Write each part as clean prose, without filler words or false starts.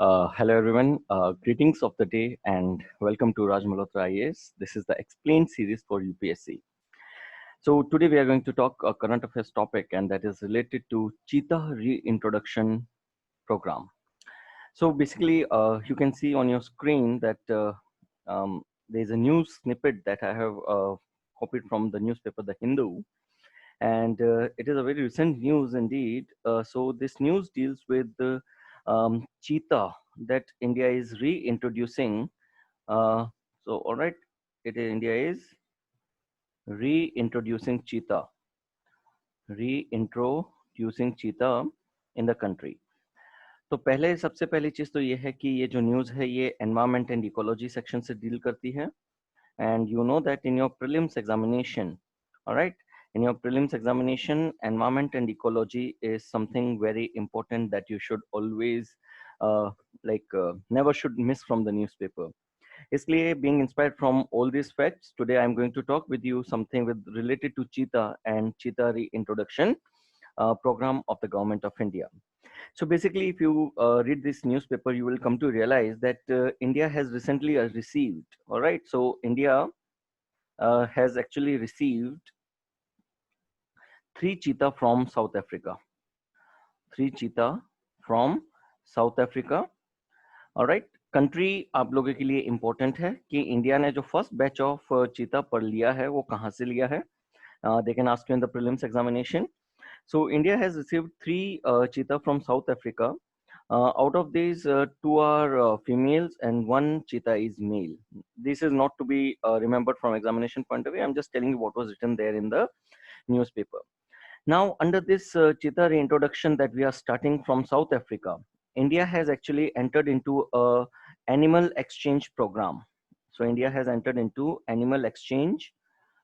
Hello everyone, greetings of the day and welcome to Raj Malhotra IAS. This is the Explained series for UPSC. So today we are going to talk a current affairs topic and that is related to Cheetah Reintroduction Program. So basically you can see on your screen that there is a news snippet that I have copied from the newspaper The Hindu, and it is a very recent news indeed. So this news deals with the cheetah that India is reintroducing. So all right, India is reintroducing cheetah in the country. तो पहले सबसे पहली चीज तो ये है कि ये जो न्यूज है ये एनवायरमेंट एंड इकोलॉजी सेक्शन से डील करती है. And you know that in your prelims examination, all right, in your prelims examination, environment and ecology is something very important that you should always never should miss from the newspaper. Isliye, being inspired from all these facts, today I'm going to talk with you something with related to cheetah and cheetah reintroduction program of the government of India. So basically, if you read this newspaper, you will come to realize that India has recently received, all right, so India has actually received 3 cheetah from South Africa. 3 cheetah from South Africa. All right. Country आप लोगों के लिए important है कि India ने जो first batch of चीता पर लिया है वो कहाँ से लिया है. They can ask you in the prelims examination. So India has received 3 cheetah from South Africa. Out of these, 2 are females and 1 cheetah is male. This is not to be remembered from examination point of view. I'm just telling you what was written there in the newspaper. Now, under this cheetah reintroduction that we are starting from South Africa, India has actually entered into a animal exchange program. So India has entered into animal exchange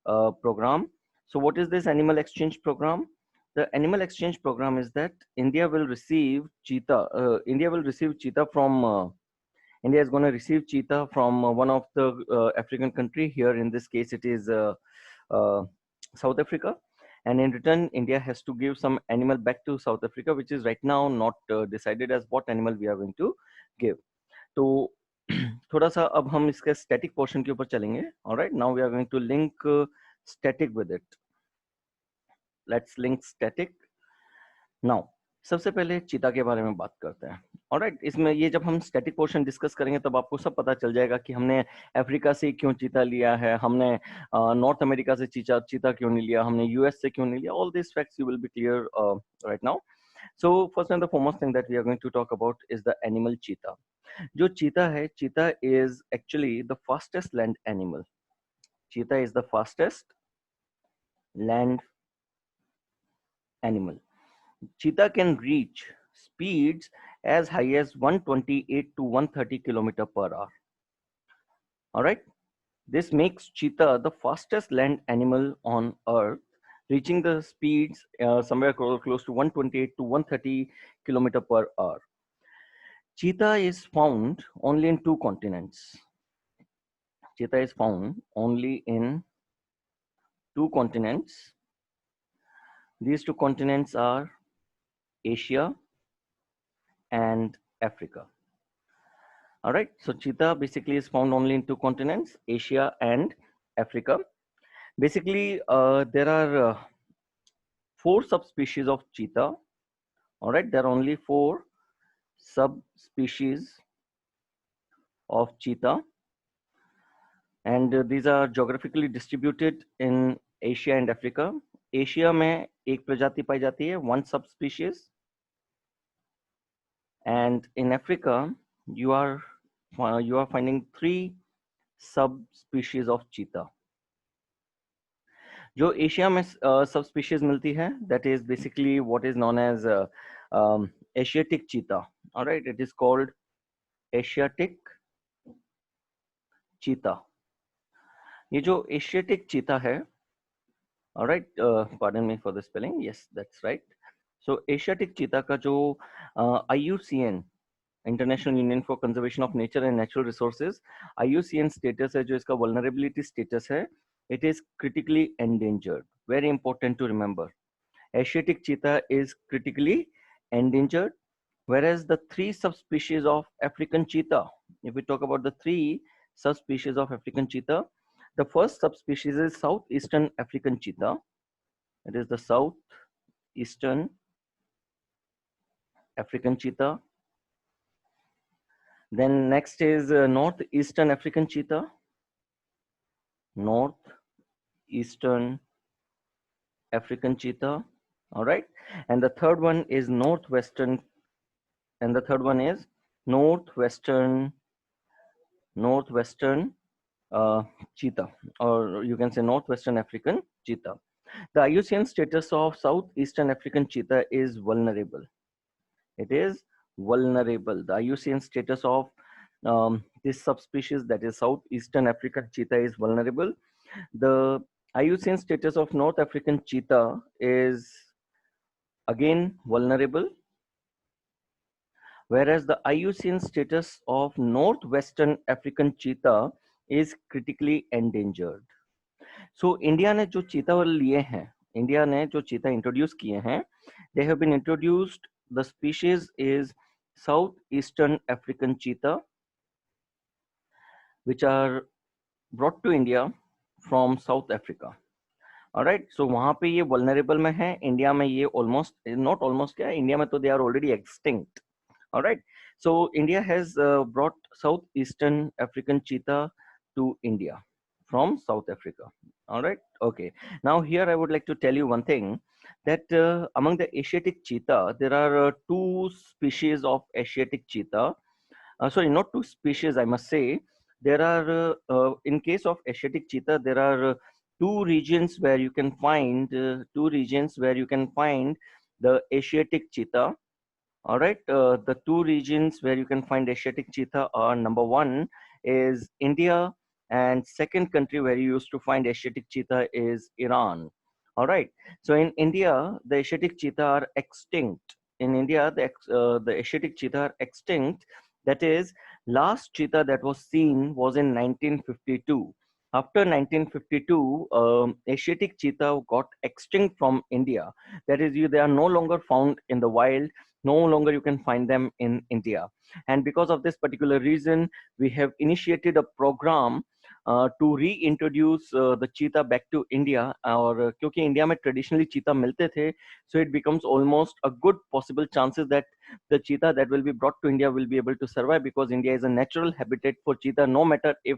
program. So what is this animal exchange program? The animal exchange program is that India will receive cheetah. India will receive cheetah from. India is going to receive cheetah from one of the African country. Here in this case, it is South Africa. And in return, India has to give some animal back to South Africa, which is right now not decided as what animal we are going to give. तो थोड़ा सा अब हम इसके static portion के ऊपर चलेंगे. Alright, now we are going to link static with it. Let's link static. Now सबसे पहले चीता के बारे में बात करते हैं. ऑलराइट, इसमें ये जब हम स्टैटिक पोर्शन डिस्कस करेंगे तब आपको सब पता चल जाएगा कि हमने अफ्रीका से क्यों चीता लिया है, हमने नॉर्थ अमेरिका से चीता क्यों नहीं लिया, हमने यूएस से क्यों नहीं लिया. All this facts you will be clear right now. So first and the foremost thing that we are going to talk about is the animal cheetah. जो चीता है, चीता is actually the fastest land animal. Cheetah is the fastest land animal. Cheetah can reach speeds as high as 128 to 130 km per hour. All right. This makes cheetah the fastest land animal on earth, reaching the speeds somewhere close to 128 to 130 km per hour. Cheetah is found only in 2 continents. Cheetah is found only in 2 continents. These 2 continents are Asia and Africa. All right, so cheetah basically is found only in 2 continents, Asia and Africa. Basically, there are 4 subspecies of cheetah. All right, there are only 4 subspecies of cheetah, and these are geographically distributed in Asia and Africa. Asia में एक प्रजाति पाई जाती है, 1 subspecies, and in Africa you are finding 3 subspecies of cheetah. जो Asia में subspecies मिलती है, that is basically what is known as Asiatic cheetah. All right, it is called Asiatic cheetah. ये जो Asiatic cheetah है, all right, pardon me for the spelling, yes, that's right. So Asiatic cheetah का जो IUCN, International Union for Conservation of Nature and Natural Resources, IUCN status है, जो इसका vulnerability status है, it is critically endangered. Very important to remember, Asiatic cheetah is critically endangered Whereas the three subspecies of African cheetah, if we talk about the three subspecies of African cheetah, the first subspecies is southeastern African cheetah. It is the southeastern African cheetah. Then next is northeastern African cheetah. Northeastern African cheetah. All right. And the third one is northwestern. And the third one is northwestern uh, cheetah, or you can say northwestern African cheetah. The IUCN status of southeastern African cheetah is vulnerable. It is vulnerable. The IUCN status of this subspecies, that is southeastern African cheetah, is vulnerable. The IUCN status of North African cheetah is again vulnerable, whereas the IUCN status of northwestern African cheetah is critically endangered. So India ने जो चीता लिए हैं, India ने जो चीता introduce किए हैं, they have been introduced. The species is southeastern African cheetah, which are brought to India from South Africa. Alright, so वहाँ पे ये vulnerable में है, इंडिया में ये almost, not almost क्या, इंडिया में तो they are already extinct. Alright, so India has brought southeastern African cheetah to India from South Africa. Alright, okay. Now here I would like to tell you one thing, that among the Asiatic cheetah, there are two species of Asiatic cheetah. Sorry, not two species, I must say. There are, in case of Asiatic cheetah, there are two regions where you can find the Asiatic cheetah. All right, the two regions where you can find Asiatic cheetah are, number one is India, and second country where you used to find Asiatic cheetah is Iran. All right, so in India, the Asiatic cheetah are extinct. In India, the Asiatic cheetah are extinct. That is, last cheetah that was seen was in 1952. After 1952, Asiatic cheetah got extinct from India. That is, they are no longer found in the wild. No longer you can find them in India. And because of this particular reason, we have initiated a program to reintroduce the cheetah back to India. और क्योंकि India में traditionally cheetah मिलते थे, so it becomes almost a good possible chances that the cheetah that will be brought to India will be able to survive, because India is a natural habitat for cheetah, no matter if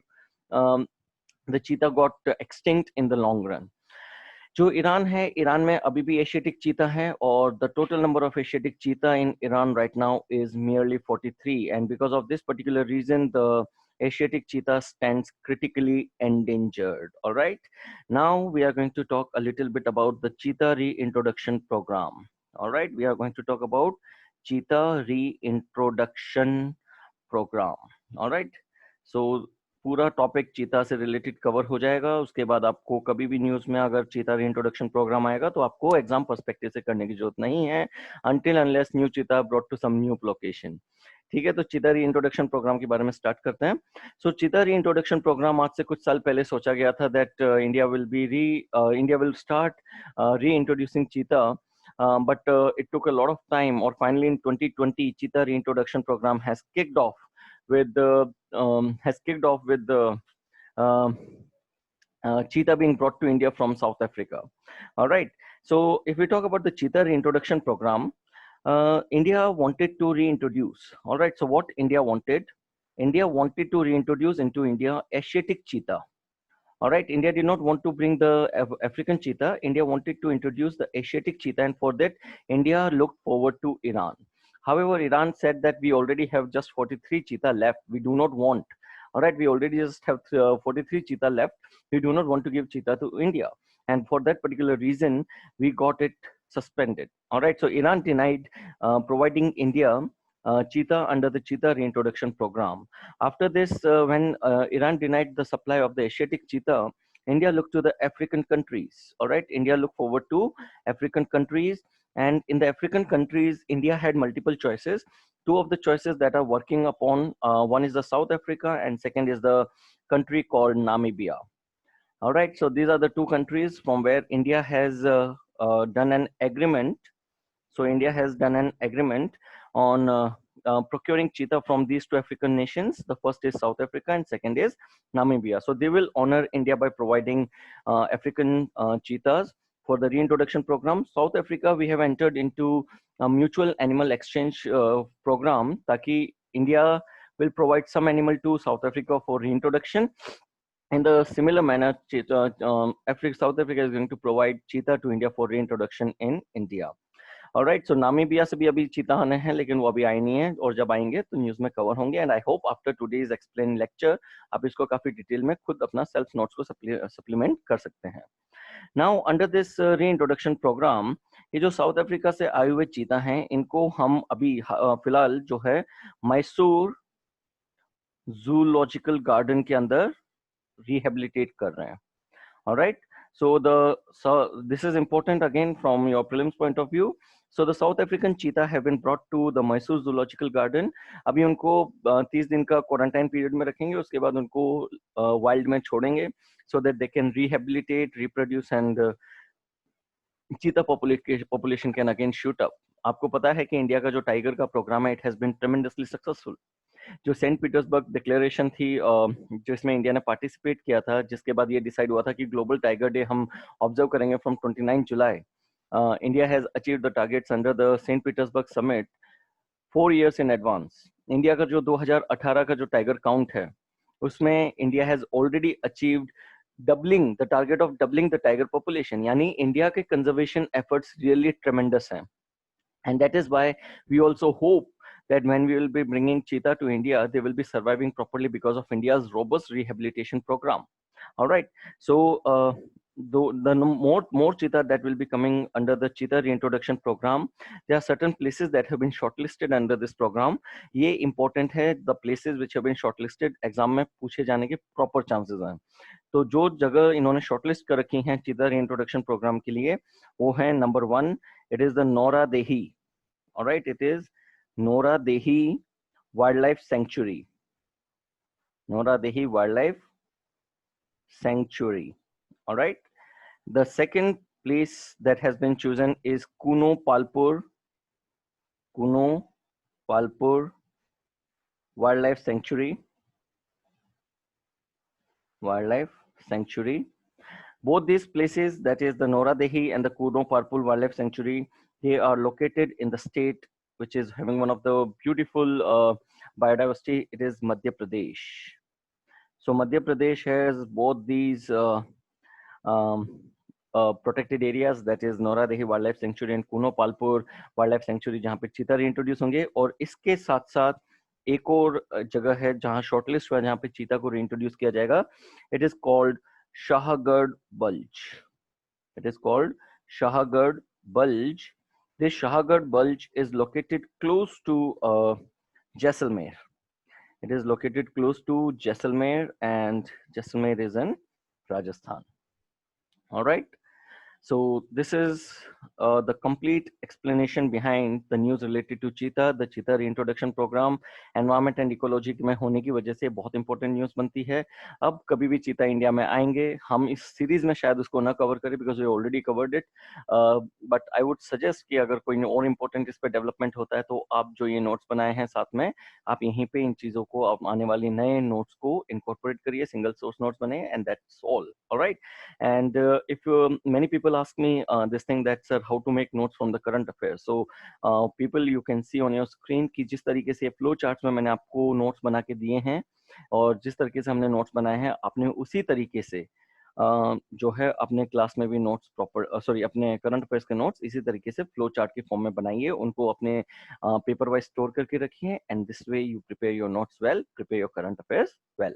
the cheetah got extinct in the long run. जो Iran है, Iran में अभी भी Asiatic cheetah है, और the total number of Asiatic cheetah in Iran right now is merely 43, and because of this particular reason the Asiatic cheetah stands critically endangered. All right, now we are going to talk a little bit about the cheetah reintroduction program. All right, we are going to talk about cheetah reintroduction program. All right, so पूरा topic चीता से related cover हो जाएगा. उसके बाद आपको कभी भी न्यूज में अगर चीता रीइंट्रोडक्शन प्रोग्राम आएगा तो आपको एग्जाम पर्सपेक्टिव से करने की जरूरत नहीं है, until unless new cheetah brought to some new location. ठीक है, तो चीता रीइंट्रोडक्शन प्रोग्राम के बारे में स्टार्ट करते हैं. सो चीता रीइंट्रोडक्शन प्रोग्राम आज से कुछ साल पहले सोचा गया था दैट इंडिया विल स्टार्ट रीइंट्रोड्यूसिंग चीता, but it took a lot of time, or finally in 2020 cheetah reintroduction program has kicked off with the um, cheetah being brought to India from South Africa. All right, so if we talk about the cheetah reintroduction program, India wanted to reintroduce. All right, so what India wanted to reintroduce into India Asiatic cheetah. All right, India did not want to bring the African cheetah. India wanted to introduce the Asiatic cheetah, and for that India looked forward to Iran. However, Iran said that we already have just 43 cheetah left. We do not want. All right, we already just have 43 cheetah left. We do not want to give cheetah to India. And for that particular reason, we got it suspended. All right, so Iran denied providing India cheetah under the cheetah reintroduction program. After this, when Iran denied the supply of the Asiatic cheetah, India looked to the African countries. All right, India looked forward to African countries. And in the African countries, India had multiple choices. Two of the choices that are working upon, one is the South Africa, and second is the country called Namibia. All right, so these are the two countries from where India has done an agreement. So India has done an agreement on procuring cheetah from these two African nations. The first is South Africa and second is Namibia. So they will honor India by providing African cheetahs for the reintroduction program. South Africa, we have entered into a mutual animal exchange program, taki India will provide some animal to South Africa for reintroduction. In the similar manner, South Africa is going to provide cheetah to India for reintroduction in India. Alright, so Namibia से भी अभी चीता आने हैं, लेकिन वो अभी आए नहीं है, और जब आएंगे तो न्यूज में कवर होंगे. And I hope after today's explain lecture आप इसको काफी डिटेल में खुद अपना सेल्फ नोट्स को सप्लीमेंट कर सकते हैं. Now under this reintroduction programme, ये जो साउथ अफ्रीका से आए हुए चीता हैं, इनको हम अभी फिलहाल जो है मैसूर जूलॉजिकल गार्डन के अंदर रिहेबिलिटेट कर रहे हैं. Alright, so this is important again from your prelims point of view. So the South African cheetah have been brought to the Mysore Zoological Garden. अभी उनको 30 दिन का क्वारंटाइन पीरियड में रखेंगे, उसके बाद उनको वाइल्ड में छोड़ेंगे, so that they can rehabilitate, reproduce and cheetah population can again shoot up. आपको पता है कि इंडिया का जो टाइगर का प्रोग्राम है, it has been tremendously successful. जो सेंट पीटर्सबर्ग डिक्लेरेशन थी जिसमें इंडिया ने पार्टिसिपेट किया था, जिसके बाद ये डिसाइड हुआ था कि ग्लोबल टाइगर डे हम ऑब्जर्व करेंगे from 29 July. India has achieved the targets under the Saint Petersburg summit 4 years in advance. India का जो 2018 का जो टाइगर काउंट है, उसमें India has already achieved doubling the target of doubling the tiger population. यानी India के conservation efforts really tremendous हैं. And that is why we also hope that when we will be bringing cheetah to India, they will be surviving properly because of India's robust rehabilitation program. All right. So the more cheetah that will be coming under the cheetah reintroduction program, there are certain places that have been shortlisted under this program. ये important है, the places which have been shortlisted exam में पूछे जाने के proper chances हैं. तो जो जगह इन्होंने शॉर्टलिस्ट कर रखी हैं चीता reintroduction program के लिए, वो है number 1, it is the Nora Dehi. All right, it is Nora Dehi Wildlife Sanctuary. Nora Dehi Wildlife Sanctuary. All right. The second place that has been chosen is Kuno Palpur. Kuno Palpur Wildlife Sanctuary. Wildlife Sanctuary. Both these places, that is the Nora Dehi and the Kuno Palpur Wildlife Sanctuary, they are located in the state which is having one of the beautiful biodiversity. It is Madhya Pradesh. So Madhya Pradesh has both these protected areas, that is Nora Dehi Wildlife Sanctuary and Kuno Palpur Wildlife Sanctuary, जहाँ पे चीता reintroduce होंगे. और इसके साथ साथ एक और जगह है जहाँ शॉर्टलिस्ट हुआ, जहाँ पे चीता को reintroduce किया जाएगा. It is called Shahagarh Bulge. It is called Shahagarh Bulge. This Shahagarh Bulge is located close to Jaisalmer. It is located close to Jaisalmer, and Jaisalmer is in Rajasthan. All right. So this is the complete explanation behind the news related to cheetah, the cheetah reintroduction program. Environment and ecology में होने की वजह से बहुत important news बनती है. अब कभी भी चीता इंडिया में आएंगे, हम इस सीरीज में शायद उसको ना कवर करें because we already covered it, but I would suggest कि अगर कोई और इम्पोर्टेंट इस पर डेवलपमेंट होता है तो आप जो ये नोट्स बनाए हैं साथ में, आप यहीं पे इन चीज़ों को, आप आने वाली नए नोट्स को इनकॉर्पोरेट करिए, सिंगल सोर्स नोट्स बने, and that's all. Alright. And if many people ask me this thing that sir how to make notes from the current affairs, so people you can see on your screen कि जिस तरीके से flow charts में मैंने आपको notes बना के दिए हैं और जिस तरीके से हमने नोट्स बनाए हैं, आपने उसी तरीके से जो है अपने क्लास में भी नोट्स प्रॉपर अपने करंट अफेयर्स के नोट्स इसी तरीके से फ्लो चार्ट के फॉर्म में बनाइए, उनको अपने पेपर वाइज स्टोर करके रखिए, and this way you prepare your notes well, prepare your current affairs well.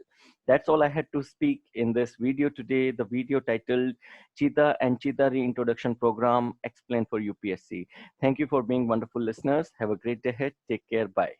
That's all I had to speak in this video today. The video titled Cheetah and Cheetah Reintroduction Program explained for UPSC. Thank you for being wonderful listeners. Have a great day ahead. Take care. Bye.